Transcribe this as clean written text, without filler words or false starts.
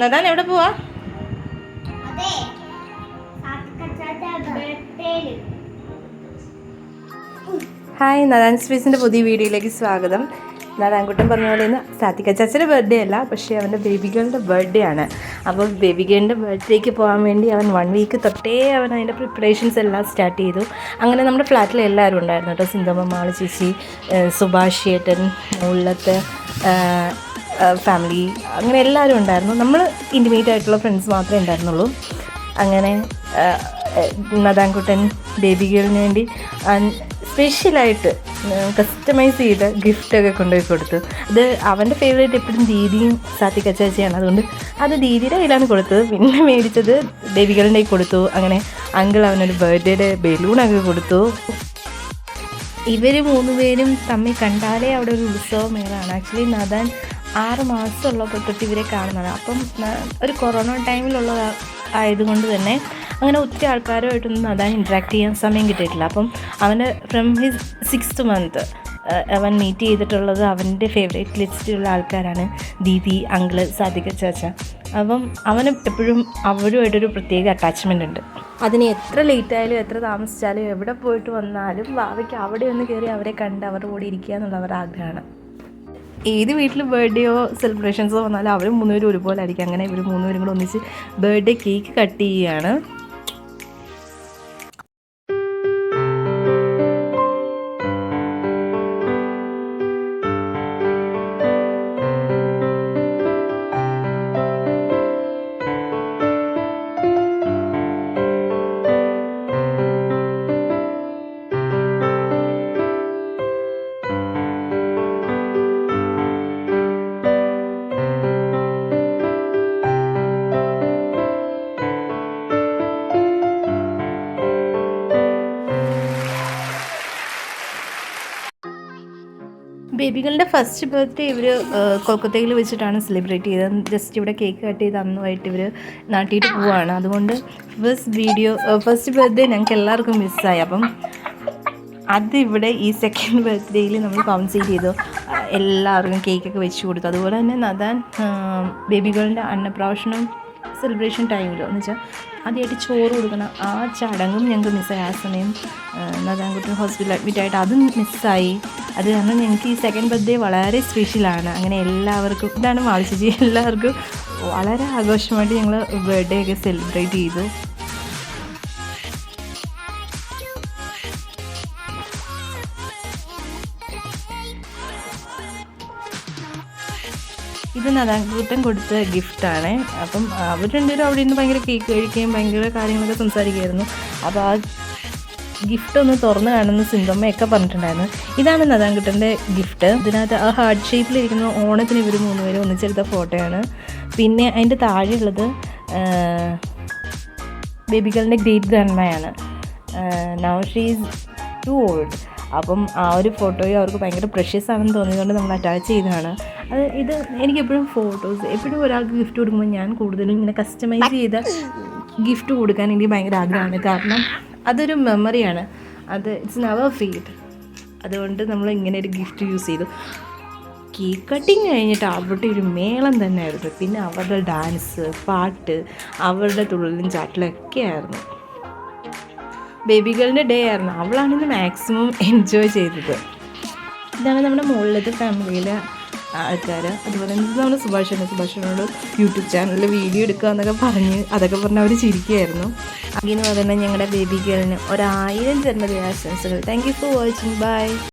നദാൻ എവിടെ പോവാ? ഹായ്, നദാൻ സ്പേസിൻ്റെ പുതിയ വീഡിയോയിലേക്ക് സ്വാഗതം. നദാൻകുട്ടൻ പറഞ്ഞ പോലെ ഇന്ന് സാത്തിക ചാച്ചയുടെ ബർത്ത്ഡേ അല്ല, പക്ഷേ അവൻ്റെ ബേബികളുടെ ബർത്ത്ഡേ ആണ്. അപ്പോൾ ബേബികളുടെ ബർത്ത്ഡേക്ക് പോകാൻ വേണ്ടി അവൻ 1 വീക്ക് തൊട്ടേ അവൻ അതിൻ്റെ പ്രിപ്പറേഷൻസ് എല്ലാം സ്റ്റാർട്ട് ചെയ്തു. അങ്ങനെ നമ്മുടെ ഫ്ലാറ്റിൽ എല്ലാവരും ഉണ്ടായിരുന്നു കേട്ടോ. സിന്ധമ്മ, മാള് ചേച്ചി, സുഭാഷ് ചേട്ടൻ, മുള്ളത്തെ ഫാമിലി, അങ്ങനെ എല്ലാവരും ഉണ്ടായിരുന്നു. നമ്മൾ ഇൻറ്റിമേറ്റ് ആയിട്ടുള്ള ഫ്രണ്ട്സ് മാത്രമേ ഉണ്ടായിരുന്നുള്ളൂ. അങ്ങനെ നദാൻകുട്ടൻ ബേബികളിന് വേണ്ടി സ്പെഷ്യലായിട്ട് കസ്റ്റമൈസ് ചെയ്ത ഗിഫ്റ്റൊക്കെ കൊണ്ടുപോയി കൊടുത്തു. അത് അവൻ്റെ ഫേവറേറ്റ് എപ്പോഴും ദീദിയും സാത്തിക ചേച്ചിയാണ്. അതുകൊണ്ട് അത് ദീദിയുടെ കയ്യിലാണ് കൊടുത്തത്. പിന്നെ മേടിച്ചത് ബേബികളുടെ കൊടുത്തു. അങ്ങനെ അങ്കിൾ അവനൊരു ബർത്ത്ഡേയുടെ ബലൂണൊക്കെ കൊടുത്തു. ഇവർ 3 പേരും തമ്മിൽ കണ്ടാലേ അവിടെ ഒരു ഉത്സവമേളാണ്. ആക്ച്വലി നദാൻ 6 മാസമുള്ളപ്പോൾ തൊട്ട് ഇവരെ കാണുന്നതാണ്. അപ്പം ഒരു കൊറോണ ടൈമിലുള്ള ആയതുകൊണ്ട് തന്നെ അങ്ങനെ ഒത്തിരി ആൾക്കാരുമായിട്ടൊന്നും നദാൻ ഇൻട്രാക്ട് ചെയ്യാൻ സമയം കിട്ടിയിട്ടില്ല. അപ്പം അവന് ഫ്രം ഹിസ് 6th മന്ത് അവൻ മീറ്റ് ചെയ്തിട്ടുള്ളത് അവൻ്റെ ഫേവറേറ്റ് ലിസ്റ്റിലുള്ള ആൾക്കാരാണ് ദീദി, അങ്കിള്, സാധിക ചാച്ച. അപ്പം അവന് എപ്പോഴും അവരുമായിട്ടൊരു പ്രത്യേക അറ്റാച്ച്മെൻ്റ് ഉണ്ട്. അതിന് എത്ര ലേറ്റായാലും എത്ര താമസിച്ചാലും എവിടെ പോയിട്ട് വന്നാലും വാവയ്ക്ക് അവിടെ ഒന്ന് കയറി അവരെ കണ്ട് അവരുടെ കൂടെ ഇരിക്കുക എന്നുള്ള അവരുടെ ആഗ്രഹമാണ്. ഏത് വീട്ടിൽ ബർത്ത്ഡേയോ സെലിബ്രേഷൻസോ വന്നാലും അവർ 3 പേരും ഒരുപോലെ ആയിരിക്കും. അങ്ങനെ ഇവർ 3 പേരും കൂടെ ഒന്നിച്ച് ബർത്ത്ഡേ കേക്ക് കട്ട് ചെയ്യുകയാണ്. ബേബികളുടെ ഫസ്റ്റ് ബർത്ത്ഡേ ഇവർ കൊൽക്കത്തയിൽ വെച്ചിട്ടാണ് സെലിബ്രേറ്റ് ചെയ്തത്. ജസ്റ്റ് ഇവിടെ കേക്ക് കട്ട് ചെയ്ത് അന്നുമായിട്ട് ഇവർ നാട്ടിയിട്ട് പോവുകയാണ്. അതുകൊണ്ട് ഫസ്റ്റ് ബർത്ത്ഡേ ഞങ്ങൾക്ക് എല്ലാവർക്കും മിസ്സായി. അപ്പം അതിവിടെ ഈ സെക്കൻഡ് ബർത്ത്ഡേയിൽ നമ്മൾ കോൺസെൻട്രേറ്റ് ചെയ്തു. എല്ലാവർക്കും കേക്കൊക്കെ വെച്ച് കൊടുത്തു. അതുപോലെ തന്നെ നദാൻ ബേബികളുടെ അന്നപ്രാശനം സെലിബ്രേഷൻ ടൈമിലോ എന്ന് വെച്ചാൽ ആദ്യമായിട്ട് ചോറ് കൊടുക്കണം, ആ ചടങ്ങും ഞങ്ങൾക്ക് മിസ്സായി. ആ സമയം നദാൻകുട്ടൻ ഹോസ്പിറ്റലിൽ അഡ്മിറ്റായിട്ട് അതും മിസ്സായി. അത് കാരണം ഞങ്ങൾക്ക് ഈ സെക്കൻഡ് ബർത്ത്ഡേ വളരെ സ്പെഷ്യലാണ്. അങ്ങനെ എല്ലാവർക്കും, ഇതാണ് മാളിച്ചേച്ചി, എല്ലാവർക്കും വളരെ ആഘോഷമായിട്ട് ഞങ്ങൾ ബർത്ത്ഡേ ഒക്കെ സെലിബ്രേറ്റ് ചെയ്തു. ഇത് നദാൻകുട്ടൻ കൊടുത്ത ഗിഫ്റ്റാണ്. അപ്പം അവർ രണ്ടുപേരും അവിടെ നിന്ന് ഭയങ്കര കേക്ക് കഴിക്കുകയും ഭയങ്കര കാര്യങ്ങളൊക്കെ സംസാരിക്കുമായിരുന്നു. അപ്പോൾ ആ ഗിഫ്റ്റ് ഒന്ന് തുറന്ന് കാണുന്ന സിന്ധമ്മയൊക്കെ പറഞ്ഞിട്ടുണ്ടായിരുന്നു. ഇതാണ് നദാൻകുട്ടൻ്റെ ഗിഫ്റ്റ്. ഇതിനകത്ത് ആ ഹാർട്ട് ഷേപ്പിലിരിക്കുന്ന ഓണത്തിന് ഇവർ 3 പേരും ഒന്നിച്ചെടുത്ത ഫോട്ടോയാണ്. പിന്നെ അതിൻ്റെ താഴെയുള്ളത് ബേബികളുടെ ഗ്രേറ്റ് ഗ്രാൻഡ്മയാണ്. Now she is too old. അപ്പം ആ ഒരു ഫോട്ടോയും അവർക്ക് ഭയങ്കര പ്രഷ്യസ് ആണെന്ന് തോന്നിയതുകൊണ്ട് നമ്മൾ അറ്റാച്ച് ചെയ്തതാണ്. ഇത് എനിക്കെപ്പോഴും ഫോട്ടോസ് എപ്പോഴും ഒരാൾക്ക് ഗിഫ്റ്റ് കൊടുക്കുമ്പോൾ ഞാൻ കൂടുതലും ഇങ്ങനെ കസ്റ്റമൈസ് ചെയ്ത ഗിഫ്റ്റ് കൊടുക്കാൻ എനിക്ക് ഭയങ്കര ആഗ്രഹമാണ്. കാരണം അതൊരു മെമ്മറിയാണ്. അത് ഇറ്റ്സ് നെവർ ഫീഡ്. അതുകൊണ്ട് നമ്മൾ ഇങ്ങനെ ഒരു ഗിഫ്റ്റ് യൂസ് ചെയ്തു. കേക്ക് കട്ടിങ് കഴിഞ്ഞിട്ട് അവിടെ ഒരു മേളം തന്നെയായിരുന്നു. പിന്നെ അവരുടെ ഡാൻസ്, പാട്ട്, അവരുടെ തുള്ളലും ചാട്ടലും ഒക്കെ ആയിരുന്നു. ബേബികളുടെ ഡേ ആയിരുന്നു. അവളാണിന്ന് മാക്സിമം എൻജോയ് ചെയ്തത്. ഇതാണ് നമ്മുടെ മുകളിലത്തെ ഫാമിലിയിലെ ആൾക്കാർ. അതുപോലെ നമ്മുടെ സുഭാഷിനോട് യൂട്യൂബ് ചാനലിൽ വീഡിയോ എടുക്കുക എന്നൊക്കെ അതൊക്കെ പറഞ്ഞ് അവർ ചിരിക്കുകയായിരുന്നു. അങ്ങനെ പറയുന്നത് ഞങ്ങളുടെ ബേബി ഗേളിന് 1000 ജന്മദിനാശംസകൾ. Thank you for watching. By.